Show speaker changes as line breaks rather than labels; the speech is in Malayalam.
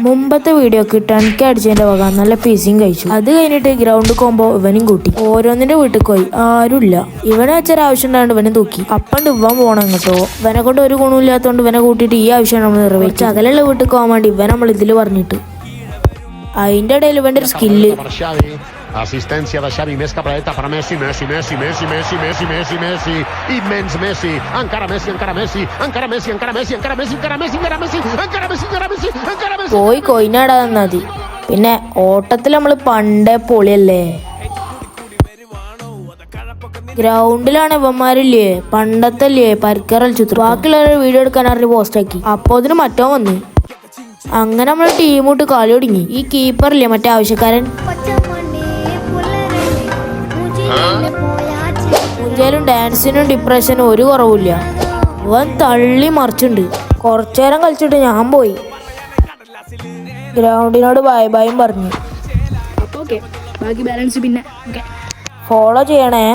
മുമ്പത്തെ വീഡിയോക്ക് ടൺക്ക് അടിച്ചതിന്റെ വക നല്ല പിസിയും കഴിച്ചു. അത് കഴിഞ്ഞിട്ട് ഗ്രൗണ്ടിൽ പോകുമ്പോ ഇവനും കൂട്ടി ഓരോന്നിന്റെ വീട്ടിൽ പോയി. ആരുമില്ല. ഇവനെ വെച്ചൊരു ആവശ്യം ഉണ്ടാണ്ട് ഇവനെ തൂക്കി. അപ്പണ്ട് ഇവൻ പോണം കേട്ടോ. ഇവനെ കൊണ്ട് ഒരു ഗുണമില്ലാത്തോണ്ട് ഇവനെ കൂട്ടിയിട്ട് ഈ ആവശ്യം നമ്മൾ നിറവേറ്റി. അകലുള്ള വീട്ടിൽ പോകാൻ വേണ്ടി ഇവൻ നമ്മൾ ഇതിൽ പറഞ്ഞിട്ട് അതിന്റെ ഇടയിൽ ഇവന്റെ ഒരു skill.
Assistència de Xavi, més cap a dreta per a Messi, Messi, immens Messi, encara Messi, encara Messi, encara Messi, encara Messi, encara Messi, encara Messi, encara Messi, encara Messi, encara Messi, encara Messi.
പോയി കൊയിനാടാ മതി. പിന്നെ ഓട്ടത്തിൽ നമ്മൾ പണ്ടേ പൊളിയല്ലേ. ഗ്രൗണ്ടിലാണ് ഇവന്മാരില്ലേ പണ്ടത്തല്ലേ പരിക്കറൽ ചിത്രം. ബാക്കിയുള്ളവരെ വീഡിയോ എടുക്കാൻ അറിഞ്ഞ് പോസ്റ്റാക്കി. അപ്പൊ അതിന് മറ്റോ വന്നു. അങ്ങനെ നമ്മൾ ടീമോട്ട് കളി തുടങ്ങി. ഈ കീപ്പറില്ലേ മറ്റേ ആവശ്യക്കാരൻ, മുഞ്ചാലും ഡാൻസിനും ഡിപ്രഷനും ഒരു കുറവില്ല. അവൻ തള്ളി മറിച്ചുണ്ട്. കുറച്ചേരം കളിച്ചിട്ട് ഞാൻ പോയി ഗ്രൗണ്ടിനോട് ബൈ ബൈയും പറഞ്ഞു.
ബാക്കി ബാലൻസ് പിന്നെ
ഫോളോ ചെയ്യണേ.